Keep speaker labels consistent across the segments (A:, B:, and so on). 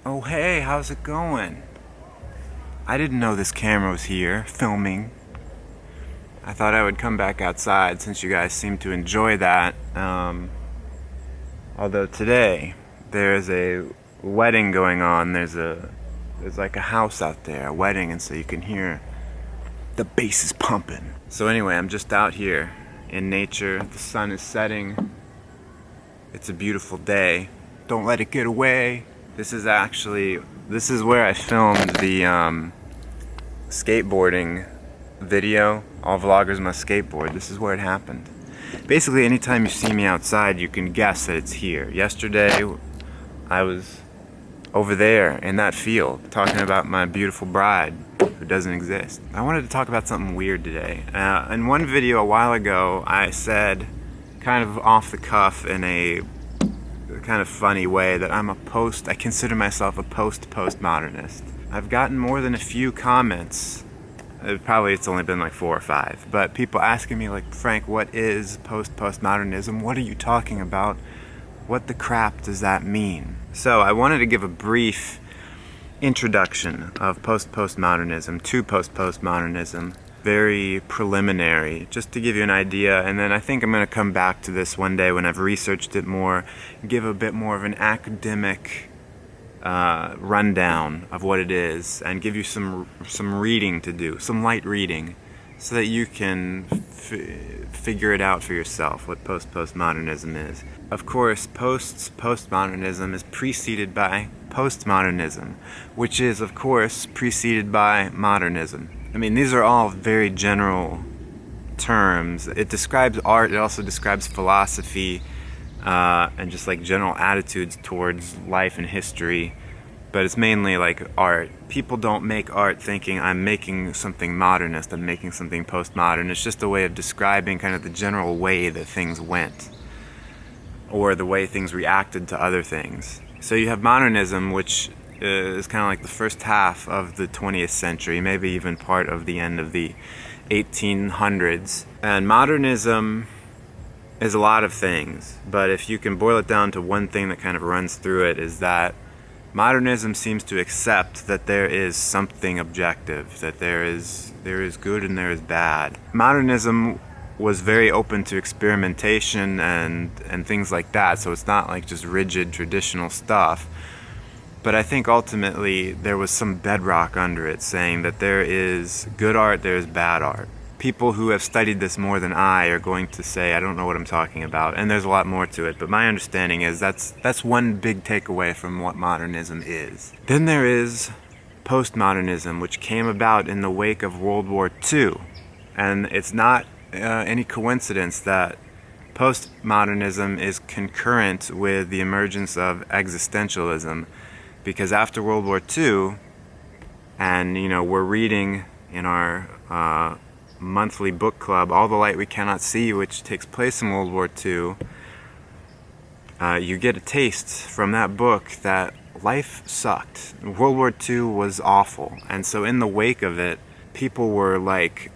A: Oh hey, how's it going? I didn't know this camera was here, filming. I thought I would come back outside since you guys seem to enjoy that. Although today, there's a wedding going on. There's like a house out there, a wedding, and so you can hear the bass is pumping. So anyway, I'm just out here in nature. The sun is setting. It's a beautiful day. Don't let it get away. This is where I filmed the skateboarding video. All vloggers must skateboard. This is where it happened. Basically, anytime you see me outside, you can guess that it's here. Yesterday, I was over there in that field talking about my beautiful bride who doesn't exist. I wanted to talk about something weird today. In one video a while ago, I said, kind of off the cuff in a kind of funny way, that I consider myself a postmodernist. I've gotten more than a few comments. It's only been like 4 or 5, but people asking me like, Frank, what is postmodernism? What are you talking about? What the crap does that mean? So I wanted to give a brief introduction of postmodernism to postmodernism, very preliminary, just to give you an idea, and then I think I'm going to come back to this one day when I've researched it more, give a bit more of an academic rundown of what it is, and give you some reading to do, some light reading, so that you can figure it out for yourself what postmodernism is. Of course, postmodernism is preceded by postmodernism, which is, of course, preceded by modernism. I mean, these are all very general terms. It describes art, it also describes philosophy, and just like general attitudes towards life and history, but it's mainly like art. People don't make art thinking I'm making something modernist, I'm making something postmodern. It's just a way of describing kind of the general way that things went, or the way things reacted to other things. So you have modernism, which is kind of like the first half of the 20th century, maybe even part of the end of the 1800s. And modernism is a lot of things, but if you can boil it down to one thing that kind of runs through it, is that modernism seems to accept that there is something objective, that there is good and there is bad. Modernism was very open to experimentation and things like that, so it's not like just rigid traditional stuff. But I think ultimately there was some bedrock under it, saying that there is good art, there is bad art. People who have studied this more than I are going to say, I don't know what I'm talking about, and there's a lot more to it, but my understanding is that's one big takeaway from what modernism is. Then there is postmodernism, which came about in the wake of World War II, and it's not any coincidence that postmodernism is concurrent with the emergence of existentialism, because after World War II, and we're reading in our monthly book club, All the Light We Cannot See, which takes place in World War II, you get a taste from that book that life sucked. World War II was awful, and so in the wake of it, people were like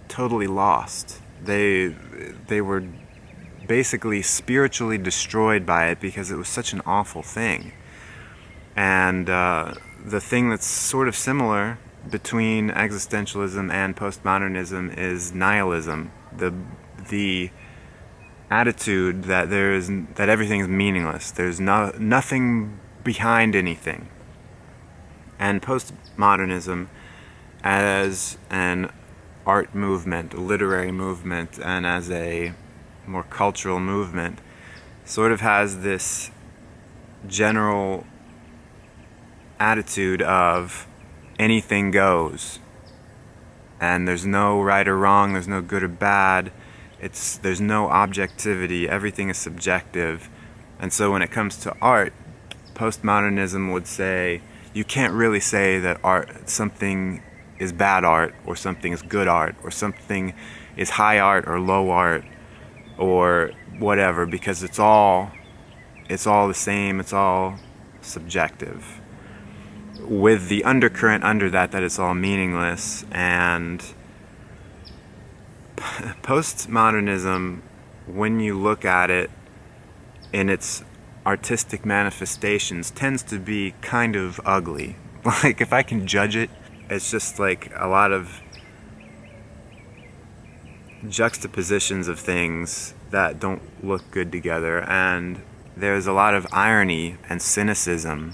A: totally lost. They were basically spiritually destroyed by it because it was such an awful thing. And the thing that's sort of similar between existentialism and postmodernism is nihilism, the attitude that everything is meaningless. There's nothing behind anything. And postmodernism, as an art movement, a literary movement, and as a more cultural movement, sort of has this general attitude of anything goes, and there's no right or wrong, there's no good or bad, there's no objectivity, everything is subjective. And so when it comes to art, postmodernism would say you can't really say that something is bad art or something is good art or something is high art or low art or whatever, because it's all the same, it's all subjective, with the undercurrent under that it's all meaningless. And postmodernism, when you look at it in its artistic manifestations tends to be kind of ugly. Like, if I can judge it, it's just like a lot of juxtapositions of things that don't look good together, and there's a lot of irony and cynicism,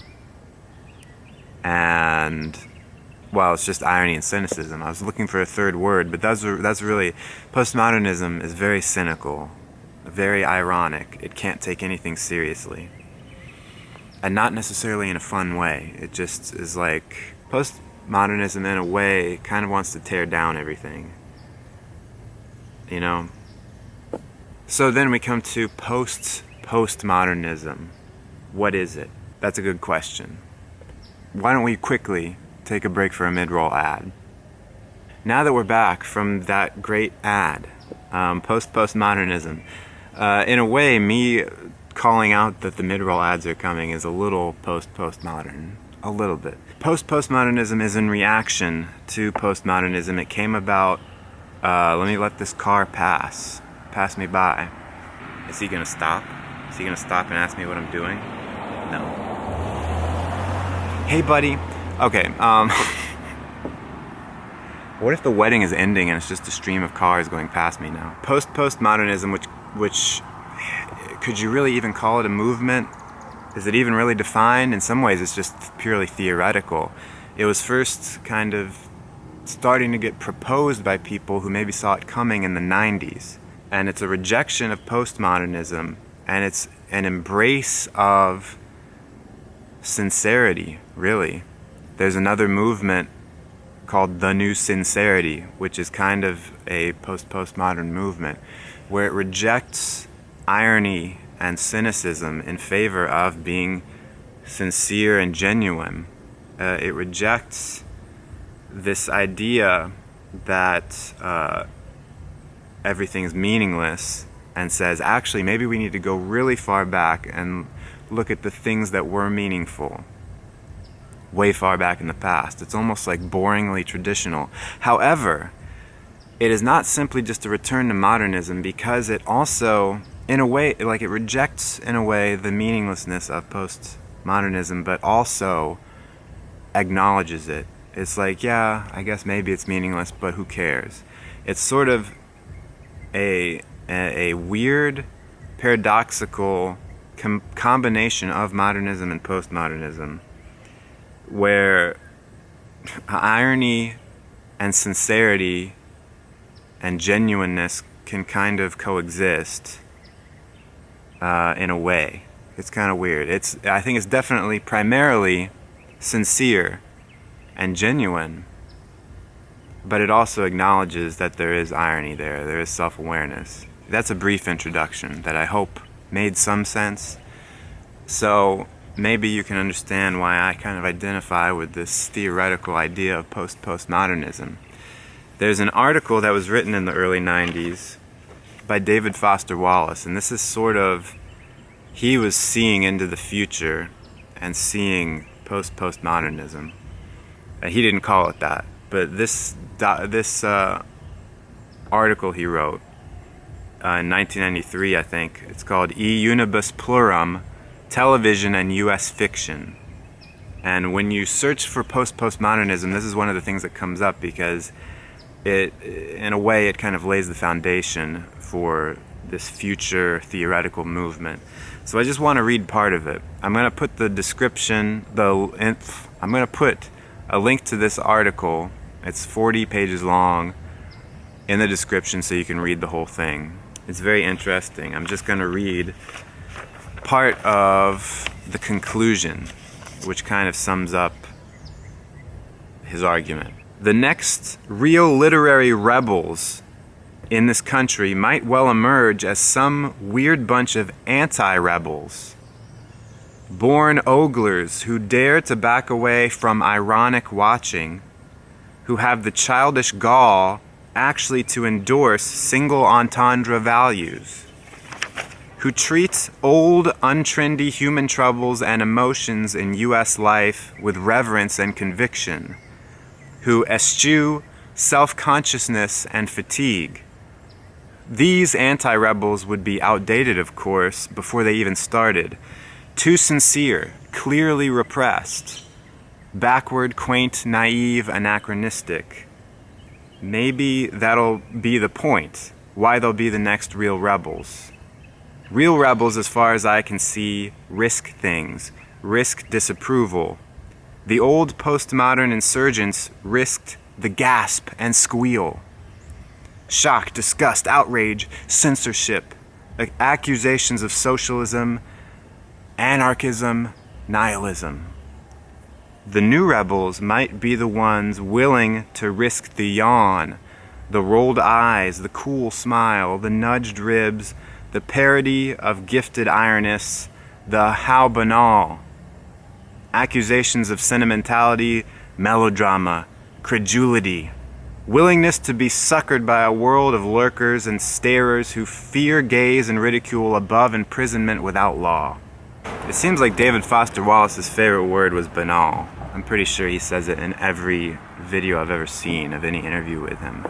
A: and well, it's just irony and cynicism. I was looking for a third word, but that's really, postmodernism is very cynical, very ironic. It can't take anything seriously, and not necessarily in a fun way. It just is like, postmodernism in a way kind of wants to tear down everything, you know? So then we come to postmodernism. What is it? That's a good question. Why don't we quickly take a break for a mid-roll ad? Now that we're back from that great ad, postmodernism, in a way, me calling out that the mid-roll ads are coming is a little postmodern. A little bit. Postmodernism is in reaction to postmodernism. It came about, let me let this car pass me by. Is he gonna stop? Is he gonna stop and ask me what I'm doing? No. Hey buddy. Okay, what if the wedding is ending and it's just a stream of cars going past me now? Postmodernism, which could you really even call it a movement? Is it even really defined? In some ways it's just purely theoretical. It was first kind of starting to get proposed by people who maybe saw it coming in the 90s. And it's a rejection of postmodernism, and it's an embrace of sincerity, really. There's another movement called The New Sincerity, which is kind of a postmodern movement, where it rejects irony and cynicism in favor of being sincere and genuine. It rejects this idea that everything's meaningless, and says, actually, maybe we need to go really far back and look at the things that were meaningful way far back in the past. It's almost like boringly traditional. However, it is not simply just a return to modernism, because it also, in a way, like, it rejects, in a way, the meaninglessness of postmodernism, but also acknowledges it. It's like, yeah, I guess maybe it's meaningless, but who cares? It's sort of a weird, paradoxical combination of modernism and postmodernism, where irony and sincerity and genuineness can kind of coexist in a way. It's kind of weird. I think it's definitely primarily sincere and genuine, but it also acknowledges that there is irony there is self-awareness. That's a brief introduction that I hope made some sense. So maybe you can understand why I kind of identify with this theoretical idea of postmodernism. There's an article that was written in the early 90s by David Foster Wallace, and this is sort of, he was seeing into the future and seeing postmodernism. He didn't call it that, but this article he wrote in 1993, I think, it's called E Unibus Plurum, Television and U.S. Fiction. And when you search for postmodernism, this is one of the things that comes up, because it, in a way, it kind of lays the foundation for this future theoretical movement. So I just want to read part of it. I'm going to put the description, I'm going to put a link to this article, it's 40 pages long, in the description so you can read the whole thing. It's very interesting. I'm just going to read part of the conclusion, which kind of sums up his argument. The next real literary rebels in this country might well emerge as some weird bunch of anti-rebels, born oglers who dare to back away from ironic watching, who have the childish gall actually to endorse single entendre values, who treat old, untrendy human troubles and emotions in U.S. life with reverence and conviction, who eschew self-consciousness and fatigue. These anti-rebels would be outdated, of course, before they even started. Too sincere, clearly repressed, backward, quaint, naive, anachronistic. Maybe that'll be the point, why they'll be the next real rebels. Real rebels, as far as I can see, risk things, risk disapproval. The old postmodern insurgents risked the gasp and squeal. Shock, disgust, outrage, censorship, accusations of socialism, anarchism, nihilism. The new rebels might be the ones willing to risk the yawn, the rolled eyes, the cool smile, the nudged ribs, the parody of gifted ironists, the how banal, accusations of sentimentality, melodrama, credulity, willingness to be suckered by a world of lurkers and starers who fear gaze and ridicule above imprisonment without law. It seems like David Foster Wallace's favorite word was banal. I'm pretty sure he says it in every video I've ever seen of any interview with him.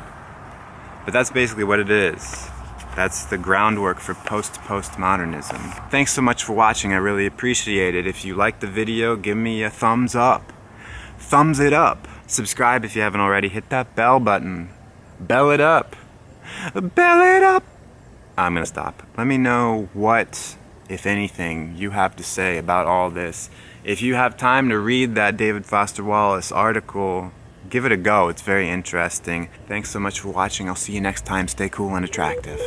A: But that's basically what it is. That's the groundwork for postmodernism. Thanks so much for watching. I really appreciate it. If you liked the video, give me a thumbs up. Thumbs it up. Subscribe if you haven't already. Hit that bell button. Bell it up. Bell it up. I'm gonna stop. Let me know what, if anything, you have to say about all this. If you have time to read that David Foster Wallace article, give it a go. It's very interesting. Thanks so much for watching. I'll see you next time. Stay cool and attractive.